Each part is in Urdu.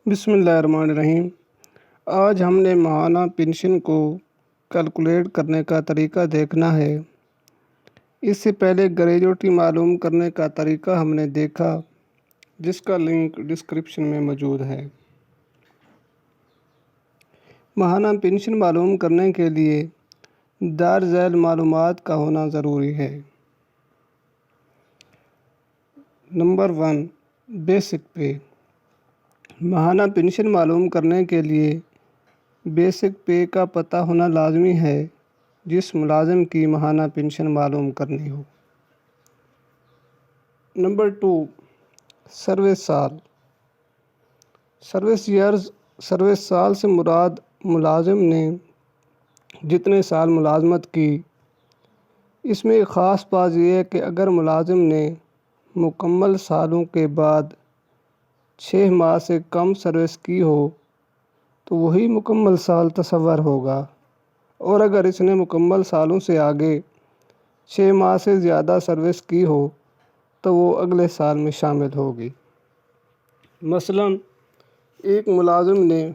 بسم اللہ الرحمن الرحیم۔ آج ہم نے ماہانہ پنشن کو کیلکولیٹ کرنے کا طریقہ دیکھنا ہے۔ اس سے پہلے گریجویٹی معلوم کرنے کا طریقہ ہم نے دیکھا، جس کا لنک ڈسکرپشن میں موجود ہے۔ ماہانہ پنشن معلوم کرنے کے لیے درج ذیل معلومات کا ہونا ضروری ہے۔ Number 1، basic pay. ماہانہ پنشن معلوم کرنے کے لیے بیسک پے کا پتہ ہونا لازمی ہے جس ملازم کی ماہانہ پنشن معلوم کرنی ہو۔ نمبر 2، سروس سال۔ سروس سال سے مراد ملازم نے جتنے سال ملازمت کی۔ اس میں ایک خاص بات یہ ہے کہ اگر ملازم نے مکمل سالوں کے بعد 6 ماہ سے کم سروس کی ہو تو وہی مکمل سال تصور ہوگا، اور اگر اس نے مکمل سالوں سے آگے 6 ماہ سے زیادہ سروس کی ہو تو وہ اگلے سال میں شامل ہوگی۔ مثلا ایک ملازم نے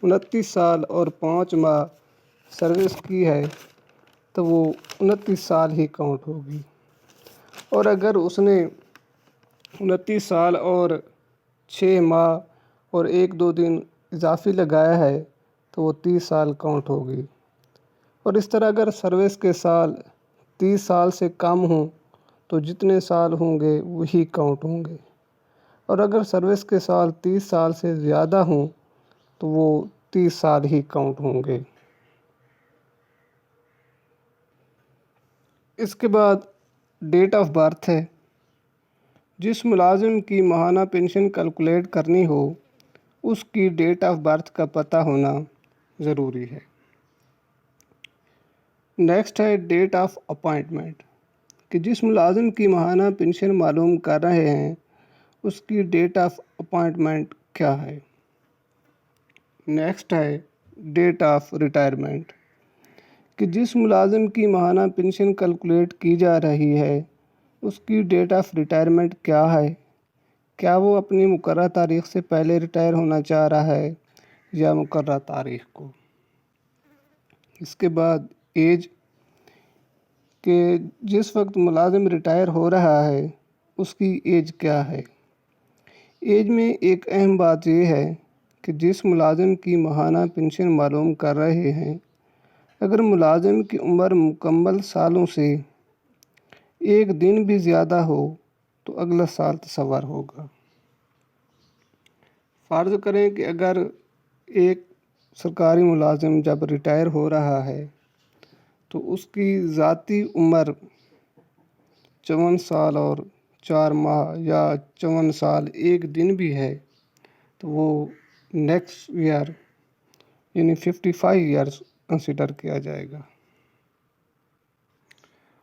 29 سال اور 5 ماہ سروس کی ہے تو وہ 29 سال ہی کاؤنٹ ہوگی، اور اگر اس نے 29 سال اور 6 ماہ اور 1-2 دن اضافی لگایا ہے تو وہ 30 سال کاؤنٹ ہوگی۔ اور اس طرح اگر سروس کے سال 30 سال سے کم ہوں تو جتنے سال ہوں گے وہی کاؤنٹ ہوں گے، اور اگر سروس کے سال 30 سال سے زیادہ ہوں تو وہ 30 سال ہی کاؤنٹ ہوں گے۔ اس کے بعد ڈیٹ آف برتھ ہے۔ جس ملازم کی ماہانہ پنشن کیلکولیٹ کرنی ہو اس کی ڈیٹ آف برتھ کا پتہ ہونا ضروری ہے۔ نیکسٹ ہے ڈیٹ آف اپائنٹمنٹ، کہ جس ملازم کی ماہانہ پنشن معلوم کر رہے ہیں اس کی ڈیٹ آف اپائنٹمنٹ کیا ہے۔ نیکسٹ ہے ڈیٹ آف ریٹائرمنٹ، کہ جس ملازم کی ماہانہ پنشن کیلکولیٹ کی جا رہی ہے اس کی ڈیٹ آف ریٹائرمنٹ کیا ہے۔ کیا وہ اپنی مقررہ تاریخ سے پہلے ریٹائر ہونا چاہ رہا ہے یا مقررہ تاریخ کو۔ اس کے بعد ایج، کہ جس وقت ملازم ریٹائر ہو رہا ہے اس کی ایج کیا ہے۔ ایج میں ایک اہم بات یہ ہے کہ جس ملازم کی ماہانہ پنشن معلوم کر رہے ہیں اگر ملازم کی عمر مکمل سالوں سے 1 دن بھی زیادہ ہو تو اگلا سال تصور ہوگا۔ فرض کریں کہ اگر ایک سرکاری ملازم جب ریٹائر ہو رہا ہے تو اس کی ذاتی عمر 54 سال اور 4 ماہ یا 54 سال 1 دن بھی ہے تو وہ نیکسٹ ایئر یعنی 55 ایئرز کنسیڈر کیا جائے گا۔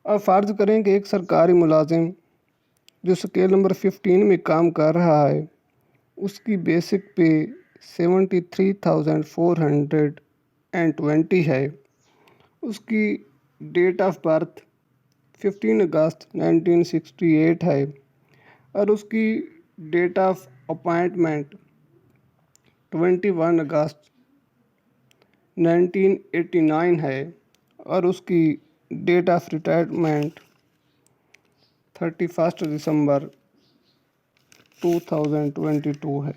اب فرض کریں کہ ایک سرکاری ملازم جو اسکیل نمبر 15 میں کام کر رہا ہے اس کی بیسک پے 73,420 ہے، اس کی ڈیٹ آف برتھ 15 اگست 1968 ہے، اور اس کی ڈیٹ آف اپائنٹمنٹ 21 اگست 1989 ہے، اور اس کی ڈیٹ آف ریٹائرمنٹ 31 دسمبر 2022 ہے۔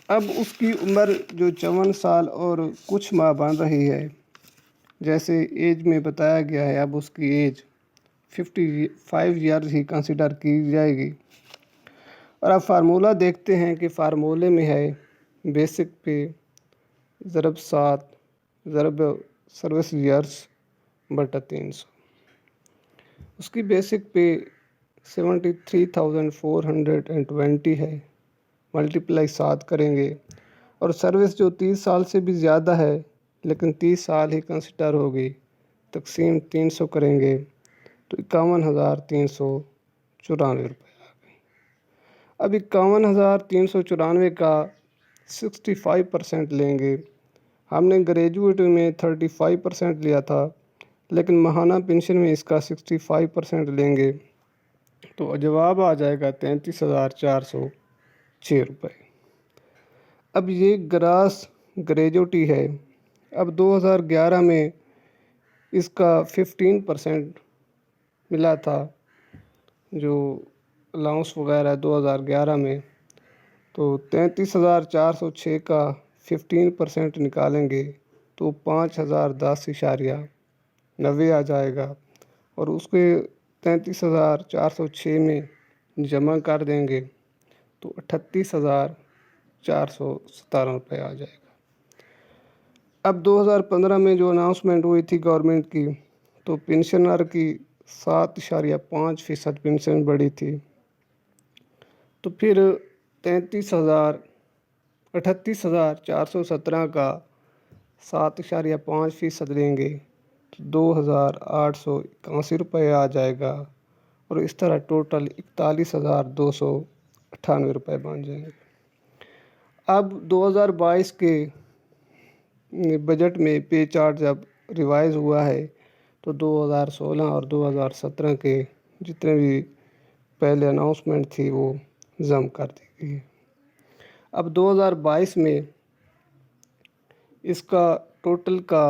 اب اس کی عمر جو 54 سال اور کچھ ماہ بن رہی ہے، جیسے ایج میں بتایا گیا ہے، اب اس کی ایج 55 ایئرز ہی کنسیڈر کی جائے گی۔ اور اب فارمولہ دیکھتے ہیں کہ فارمولے میں ہے بیسک پے ضرب 7 ضرب سروس ایئرز بٹا 300۔ اس کی بیسک پے 73,420 ہے، ملٹیپلائی 7 کریں گے، اور سروس جو 30 سال سے بھی زیادہ ہے لیکن 30 سال ہی کنسیڈر ہوگی، تقسیم 300 کریں گے تو 51,394 روپے آ گئی۔ اب 51,394 کا 65% لیں گے۔ ہم نے گریجویٹ میں 35% لیا تھا لیکن ماہانہ پنشن میں اس کا 65% لیں گے تو جواب آ جائے گا 33,446۔ روپے۔ اب یہ گراس گریجوٹی ہے۔ اب 2011 میں اس کا 15% ملا تھا، جو الاؤنس وغیرہ 2011 میں، تو 33,406 کا 15% نکالیں گے تو 5,010.90 آ جائے گا، اور اس کے 33,406 میں جمع کر دیں گے تو 38,417 روپے آ جائے گا۔ اب 2015 میں جو اناؤنسمنٹ ہوئی تھی گورنمنٹ کی، تو پنشنر کی 7.5% پنشن بڑھی تھی، تو پھر 38,417 کا 7.5% لیں گے تو 2,881 روپے آ جائے گا، اور اس طرح ٹوٹل 41,298 روپے بن جائیں گے۔ اب 2022 کے بجٹ میں پے چارٹ جب ریوائز ہوا ہے تو 2016 اور 2017 کے جتنے بھی پہلے اناؤنسمنٹ تھی وہ ضم کر دی گئی ہے۔ اب 2022 میں اس کا ٹوٹل کا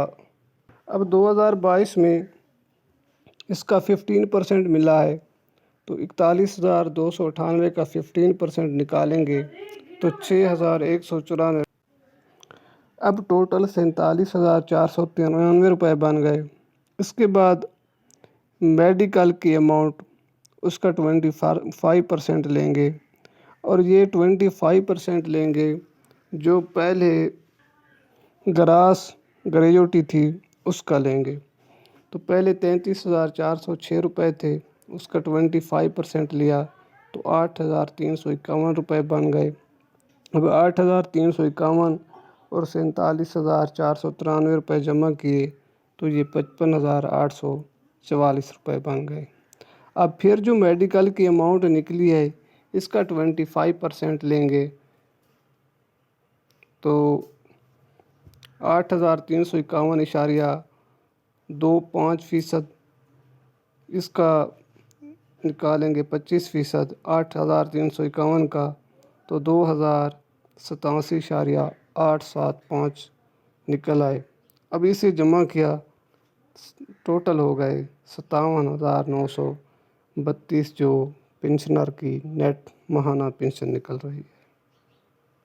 15% ملا ہے، تو 41,298 کا 15% نکالیں گے تو 6,194، اب ٹوٹل 47,493 روپے بن گئے۔ اس کے بعد میڈیکل کی اماؤنٹ اس کا 25% لیں گے، اور یہ 25% لیں گے جو پہلے گراس گریجوٹی تھی اس کا لیں گے۔ تو پہلے 33,406 روپے تھے، اس کا 25% لیا تو 8,351 روپے بن گئے۔ اب 8,351 اور 47,493 روپے جمع کیے تو یہ 55,844 روپے بن گئے۔ اب پھر جو میڈیکل کی اماؤنٹ نکلی ہے اس کا 25% لیں گے تو 8,351.25%، اس کا نکالیں گے 25%، 8,351 کا تو 2,087.875 نکل آئے۔ اب اسے جمع کیا، ٹوٹل ہو گئے 57,932 جو پنشنر کی نیٹ ماہانہ پنشن نکل رہی ہے۔